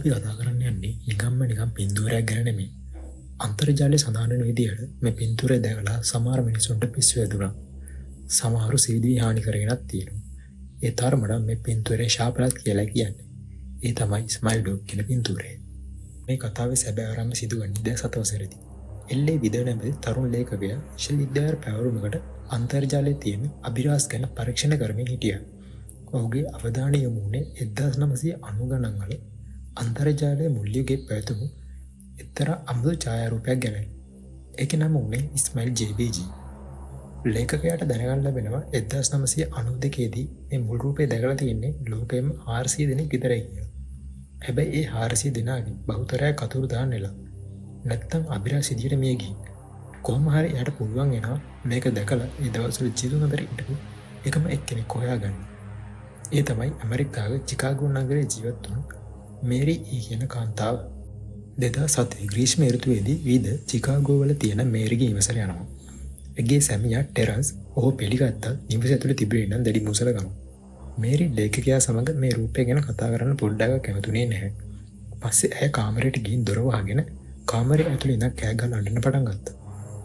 අපි කතා කරන්න යන්නේ නිකම් පින්තූරයක් ගැන නෙමෙයි. අන්තර්ජාලය සඳහන් වෙන විදිහට මේ පින්තූරය දැකලා සමහර මිනිසුන්ට පිස්සු වැදුනා. සමහරු සියදිවි හානි කරගෙනත් තියෙනවා. ඒ තරමට මේ පින්තූරේ ශාපලත් කියලා කියන්නේ. ඒ තමයි ස්මයිල් ඩොග් කියන පින්තූරය. මේ කතාවේ සැබෑ ආරම්භය සිදුවන්නේ 2007 වසරේදී. එල්ලේ විදනැමැති තරුණ ලේඛකයා ශිල්විද්‍යාර පැවරුමකට අන්තර්ජාලයේ තියෙන අභිරහස් ගැන පරීක්ෂණ කරමින් හිටියා. ඔහුගේ අවධානය යොමු වුණේ 1990 ගණන් වල අන්තර්ජාලයේ මුල් යුගයේ පැවතුණු එක්තරා අමුතු ඡායාරූපයක් ගැනයි. ඒකේ නම වුණේ ඉස්මයිල් ජේ.බී.ජී. ලේඛකයාට දැනගන්න ලැබෙනවා 1992 දී මේ මුල් රූපය දැකලා තියෙන්නේ ලෝකෙම 400 දෙනෙක් විතරයි කියලා. හැබැයි ඒ 400 දෙනාගේ බහුතරයක් අතුරුදහන් වෙලා නැත්තම් අභිරහස් විදියට මිය ගිහින්. කොහොම හරි එයාට පුළුවන් වෙනවා මේක දැකලා ඒ දවස්වල ජීවිත අතර ඉඳපු එකම එක්කෙනෙක් හොයාගන්න. ඒ තමයි ඇමරිකාවේ චිකාගෝ නගරයේ ජීවත් වුණු මේරි කියන කාන්තාව. 2007 ග්‍රීෂ්ම ඍතුවේදී විද චිකාගෝ වල තියෙන මේරිගේ ඉවසල යනවා. එගේ සැමියා ටෙරන්ස් ඔහු පිළිගත්තා නිවස ඇතුලේ තිබෙන නම් දැඩි මුසල ගන්නවා. මේරි ලේඛකයා සමග මේ රූපය ගැන කතා කරන්න පොඩ්ඩක් කැමතුනේ නැහැ. පස්සේ ඇය කාමරයට ගිහින් දොර වහගෙන කාමරේ ඇතුලේ ඉඳන් කෑ ගහලා අඬන්න පටන් ගත්තා.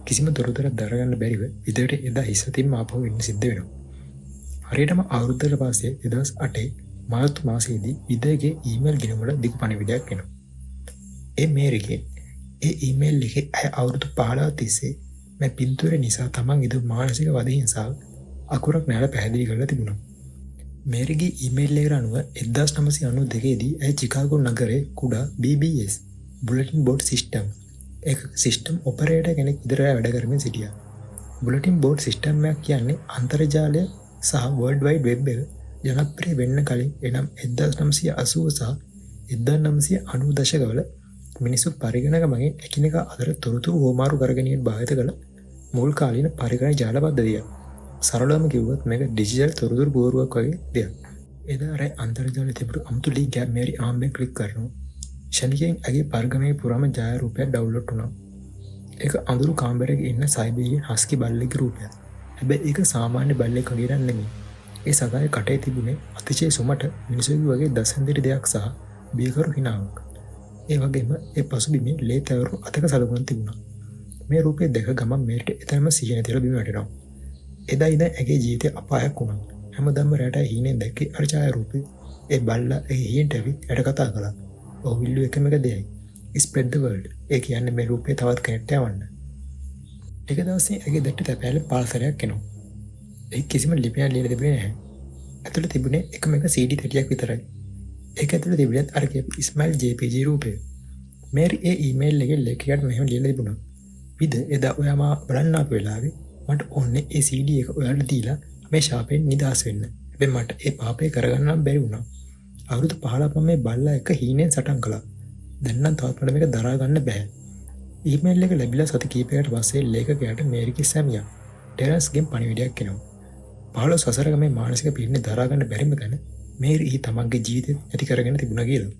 කිසිම දොරටුවක් දරගන්න බැරිව විදට එදා හිස්සතින්ම ආපහු ඉන්න සිද්ධ වෙනවා. හරියටම අවුරුද්දකට පස්සේ 2008 මාර්තු මාසයේදී විදගේ ඊමේල් ගිණුමල දිගු පණිවිඩයක් එනවා. ඒ මේරිගේ ඒ ඊමේල් එකේ ඇය අවුරුදු 15 තිස්සේ මේ පින්තූරය නිසා තමන් ඉදු මානසික වදහිංසාව අකුරක් නැල පැහැදිලි කරලා තිබුණා. මේරිගේ ඊමේල් එකට අනුව 1992 දී ඇය චිකාගෝ නගරයේ කුඩා BBS බුලටින් බෝඩ් සිස්ටම් එක සිස්ටම් ඔපරේටර් කෙනෙක් විදිහට වැඩ කරමින් සිටියා. බුලටින් බෝඩ් සිස්ටම් එකක් කියන්නේ අන්තර්ජාලය සහ වර්ල්ඩ් වයිඩ් වෙබ් එක ජනප්‍රිය වෙන්න කලින් එනම් 1980 සහ 1990 දශකවල මිනිස්සු පරිගණක මගින් එකිනෙකා අතර තොරතුරු හොමාරු කරගැනීමට භාවිත කළ මුල් කාලීන පරිගණක ජාල පද්ධතියක්. සරලවම කිව්වොත් මේක ඩිජිටල් තොරතුරු පුවරුවක් වගේ දෙයක්. එදා රැ අන්තර්ජාලයේ තිබුණු අමුතු ලින්ක් එක මේරි ආම්බෙන් ක්ලික් කරනවා. ෂණිකෙන් ඇගේ පරිගණකයේ පුරාම ඡායාරූපයක් ඩවුන්ලෝඩ් වුණා. ඒක අඳුරු කාමරයක ඉන්න සයිබීරියන් හස්කි බල්ලෙක්ගේ රූපයක්. හැබැයි ඒක සාමාන්‍ය බල්ලෙක් වගේ නෙමෙයි. ඒ සගාවේ කටේ තිබුණේ අතිශය සුමට මිනිසෙකු වගේ දසන්දිරි දෙයක් සහ බියකරු හිනාවක්. ඒ වගේම ඒ පසුබිමේ ලේ තැවරු අතක සලකුණක් තිබුණා. මේ රූපය දැක ගමන් මේට එතනම සිහිය නැතිලා බිම වැටෙනවා. එදා ඉඳන් ඇගේ ජීවිතේ අපායක් වුණා. හැමදාම රැට හීනෙන් දැක්කේ අර ඡායාරූපේ. ඒ බල්ලා ඒ හීනට ඇවිත් යට කතා කළා. ඔහු විල්ලු එකම එක දෙයයි. spread the word. ඒ කියන්නේ මේ රූපේ තවත් කෙනෙක්ට යවන්න. ටික දවසකින් ඇගේ දෙට්ට තැපෑලේ පාර්සලයක් එනවා. ඒ කිසිම ලිපියක් ලියලා තිබුණේ නැහැ. ඇතුළේ තිබුණේ එකම එක CD තැටියක් විතරයි. ඒක ඇතුළේ තිබුණේ අර කියපු ඉස්මයිල් ජේ.පී.ජී. රූපය. මේරි ඒ ඊමේල් එකේ ලේඛකයාට මෙහෙම ලියලා තිබුණා. විද එදා ඔයා මාව බලන්න ආපු වෙලාවේ මට ඕනේ ඒ CD එක ඔයාලට දීලා මේ ශාපයෙන් නිදහස් වෙන්න. හැබැයි මට ඒ පාපේ කරගන්න බැරි වුණා. අවුරුදු 15ක් මේ බල්ලා එක හීනෙන් සටන් කළා. දැන් නම් තවත් මට මේක දරා ගන්න බෑ. ඊමේල් එක ලැබිලා සති කිහිපයකට පස්සේ ලේඛකයාට මේරිගේ සැමියා ටෙරන්ස්ගෙන් පණිවිඩයක් එනවා. 15 වසරක මේ මානසික පීඩනය දරා ගන්න බැරිම ගැන මේරි තමන්ගේ ජීවිතය ඇති කරගෙන තිබුණා කියලා.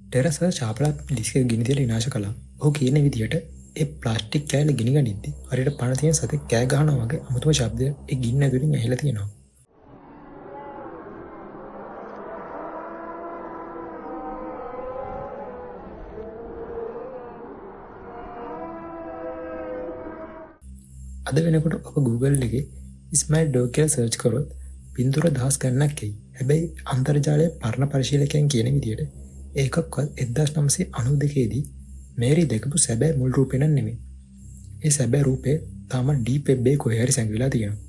ටෙරස් ශාපලත් ඩිස්ක් එක ගිනි තියලා විනාශ කළා. ඔහු කියන විදිහට ඒ ප්ලාස්ටික් කෑල්ල ගිනි ගනිද්දි හරියට පණ තියෙන සතෙක් කෑ ගහනවා වගේ අමුතුම ශබ්දයක් ඒ ගින්න ඇතුලින් ඇහිලා තියෙනවා. අද වෙනකොට ඔබ Google එකේ ස්මයිල් ඩොග් කියලා සර්ච් කරොත් පින්තූර දහස් ගණනක් එයි. හැබැයි අන්තර්ජාලයේ පරණ පරිශීලකයන් කියන විදිහට ඒකක්වත් 1992 දී මේරි දැකපු සැබෑ මුල් රූපේ නෙමෙයි. ඒ සැබෑ රූපේ තාම ඩීප් වෙබ් එකේ කොහේ හරි සැඟවිලා තියෙනවා.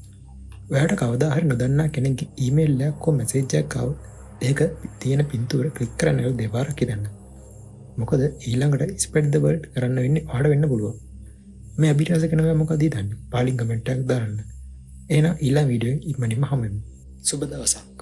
ඔයාලට කවදා හරි නොදන්නා කෙනෙක්ගේ ඊමේල් එකක් හෝ මැසේජ් එකක් ආවොත් ඒක තියෙන පින්තූර ක්ලික් කරන්න දෙපාරක් ඉදන්න. මොකද ඊළඟට spread the word කරන්න වෙන්නේ ඔයාලට වෙන්න පුළුවන්. මේ අභිරහස ගැන ඔයා මොකද හිතන්නේ? පාලින් කමෙන්ට් එකක් දාන්න. එහෙනම් ඊළඟ වීඩියෝ එකෙන් ඉක්මනින්ම හමු වෙමු. සුබ දවසක්.